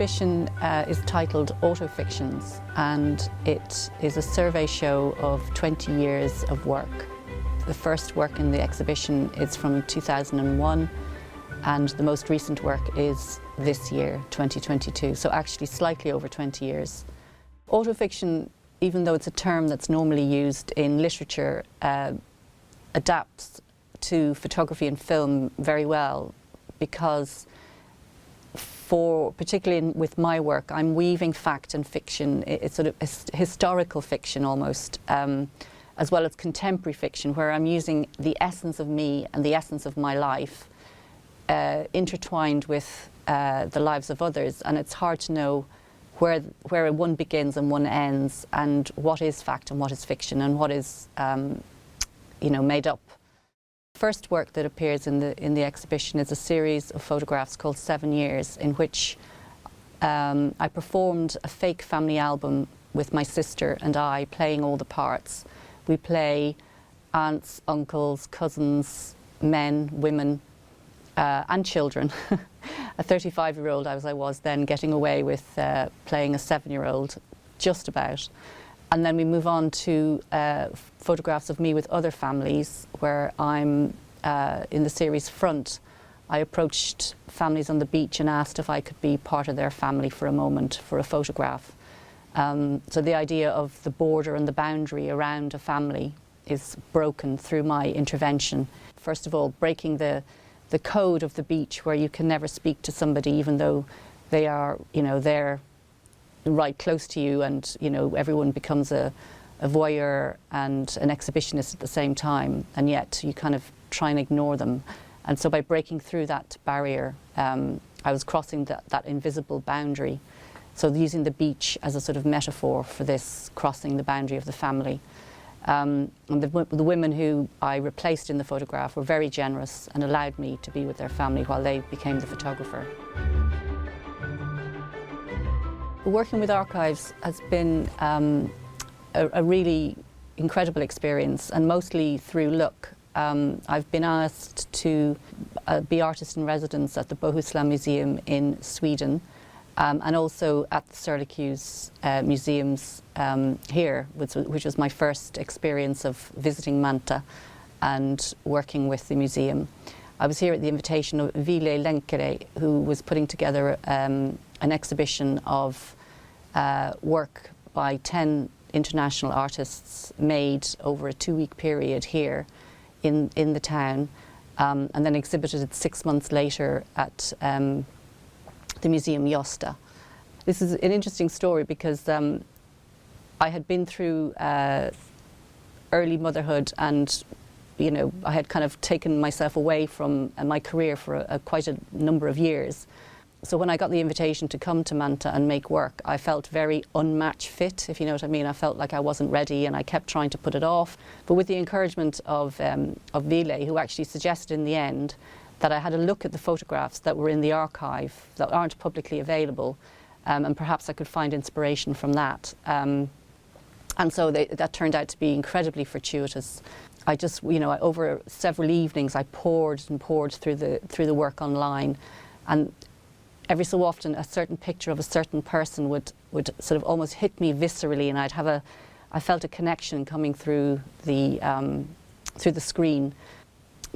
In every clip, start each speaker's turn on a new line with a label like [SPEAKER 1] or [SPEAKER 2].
[SPEAKER 1] exhibition is titled Autofictions, and it is a survey show of 20 years of work. The first work in the exhibition is from 2001, and the most recent work is this year, 2022, so actually slightly over 20 years. Autofiction, even though it's a term that's normally used in literature, adapts to photography and film very well, because particularly with my work, I'm weaving fact and fiction. It's sort of historical fiction almost, as well as contemporary fiction, where I'm using the essence of me and the essence of my life intertwined with the lives of others, and it's hard to know where one begins and one ends, and what is fact and what is fiction, and what is made up. First work that appears in the exhibition is a series of photographs called 7 Years, in which I performed a fake family album with my sister and I, playing all the parts. We play aunts, uncles, cousins, men, women, and children. A 35-year-old as I was then, getting away with playing a 7-year-old, just about. And then we move on to photographs of me with other families, where I'm in the series Front. I approached families on the beach and asked if I could be part of their family for a moment, for a photograph. So the idea of the border and the boundary around a family is broken through my intervention. First of all, breaking the code of the beach, where you can never speak to somebody even though they are, there right close to you, and everyone becomes a voyeur and an exhibitionist at the same time, and yet you kind of try and ignore them. And so by breaking through that barrier, I was crossing that invisible boundary. So using the beach as a sort of metaphor for this, crossing the boundary of the family. And the women who I replaced in the photograph were very generous and allowed me to be with their family while they became the photographer. Working with archives has been a really incredible experience, and mostly through luck. I've been asked to be artist in residence at the Bohuslän Museum in Sweden, and also at the Serlachius museums here, which was my first experience of visiting Manta and working with the museum. I was here at the invitation of Ville Lenkere, who was putting together an exhibition of work by 10 international artists made over a 2-week period here in the town, and then exhibited it 6 months later at the Museum Josta. This is an interesting story because I had been through early motherhood, and I had kind of taken myself away from my career for quite a number of years. So when I got the invitation to come to Manta and make work, I felt very unmatch fit, if you know what I mean. I felt like I wasn't ready, and I kept trying to put it off. But with the encouragement of Ville, who actually suggested in the end that I had a look at the photographs that were in the archive that aren't publicly available, and perhaps I could find inspiration from that. And so that turned out to be incredibly fortuitous. I just, over several evenings, I poured and poured through the work online, and every so often a certain picture of a certain person would sort of almost hit me viscerally, and I felt a connection coming through the screen.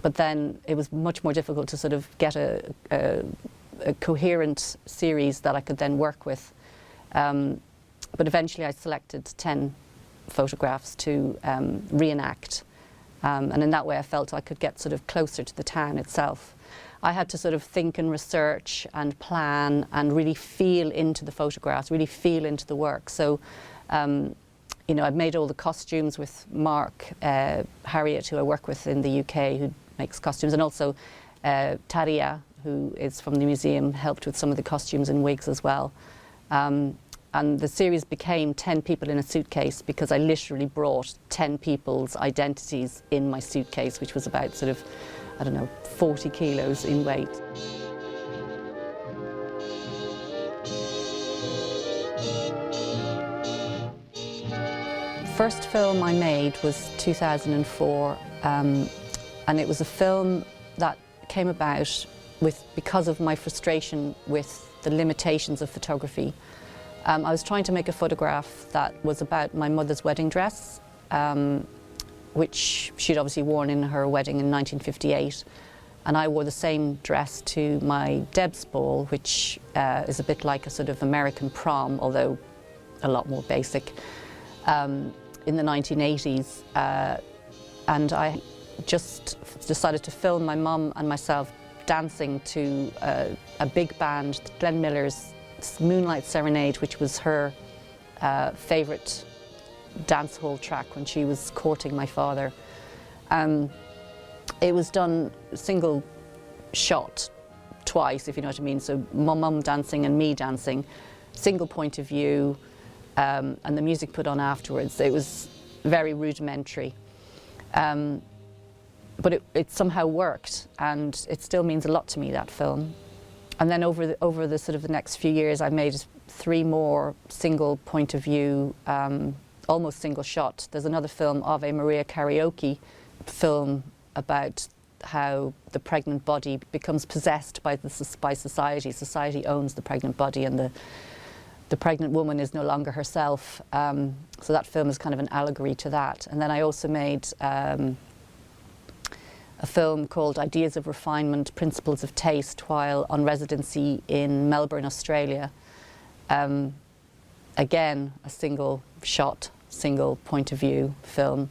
[SPEAKER 1] But then it was much more difficult to sort of get a coherent series that I could then work with. But eventually I selected 10 photographs to reenact, and in that way I felt I could get sort of closer to the town itself. I had to sort of think and research and plan and really feel into the photographs, really feel into the work. So, I've made all the costumes with Mark Harriet, who I work with in the UK, who makes costumes, and also Taria, who is from the museum, helped with some of the costumes and wigs as well. And the series became 10 people in a suitcase, because I literally brought 10 people's identities in my suitcase, which was about sort of, 40 kilos in weight. First film I made was 2004, and it was a film that came about because of my frustration with the limitations of photography. I was trying to make a photograph that was about my mother's wedding dress, which she'd obviously worn in her wedding in 1958. And I wore the same dress to my Deb's ball, which is a bit like a sort of American prom, although a lot more basic, in the 1980s. And I just decided to film my mum and myself dancing to a big band, Glenn Miller's Moonlight Serenade, which was her favourite dance hall track when she was courting my father. It was done single shot twice, if you know what I mean. So my mum dancing and me dancing, single point of view, and the music put on afterwards. It was very rudimentary. But it somehow worked, and it still means a lot to me, that film. And then over the sort of the next few years, I made 3 more single point of view, almost single shot. There's another film, Ave Maria Karaoke film, about how the pregnant body becomes possessed by society. Society owns the pregnant body, and the pregnant woman is no longer herself. So that film is kind of an allegory to that. And then I also made a film called Ideas of Refinement, Principles of Taste, while on residency in Melbourne, Australia. Again, a single shot, single point of view film.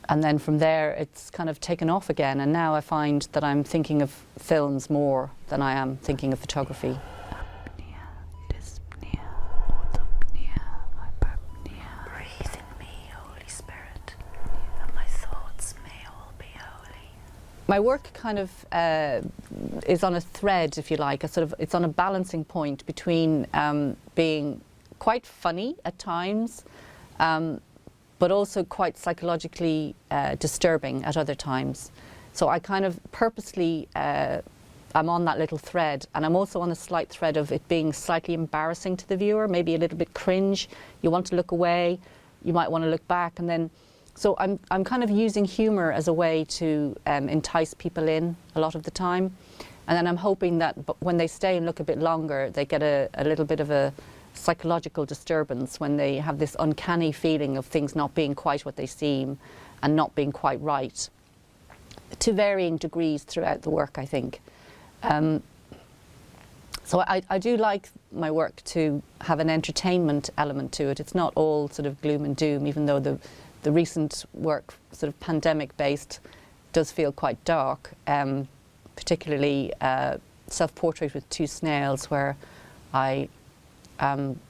[SPEAKER 1] And then from there, it's kind of taken off again. And now I find that I'm thinking of films more than I am thinking of photography.
[SPEAKER 2] Apnea, dyspnea, autopnea, hyperpnea. Breathe in me, Holy Spirit, that my thoughts may all be holy.
[SPEAKER 1] My work kind of is on a thread, if you like. It's on a balancing point between being quite funny at times, but also quite psychologically disturbing at other times. So I kind of purposely, I'm on that little thread, and I'm also on a slight thread of it being slightly embarrassing to the viewer, maybe a little bit cringe. You want to look away, you might want to look back, and then, so I'm kind of using humour as a way to entice people in a lot of the time. And then I'm hoping that when they stay and look a bit longer, they get a little bit of a psychological disturbance when they have this uncanny feeling of things not being quite what they seem and not being quite right, to varying degrees throughout the work, I think. So I do like my work to have an entertainment element to it. It's not all sort of gloom and doom, even though the recent work, sort of pandemic based, does feel quite dark, particularly Self-Portrait with Two Snails, where I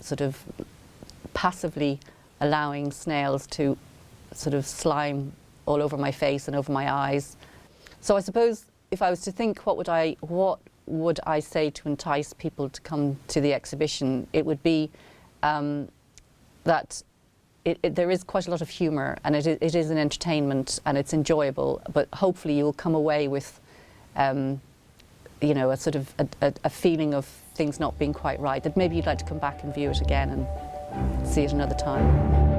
[SPEAKER 1] sort of passively allowing snails to sort of slime all over my face and over my eyes. So I suppose if I was to think what would I say to entice people to come to the exhibition, it would be that there is quite a lot of humour, and it is an entertainment and it's enjoyable, but hopefully you'll come away with you know, a sort of a feeling of things not being quite right, that maybe you'd like to come back and view it again and see it another time.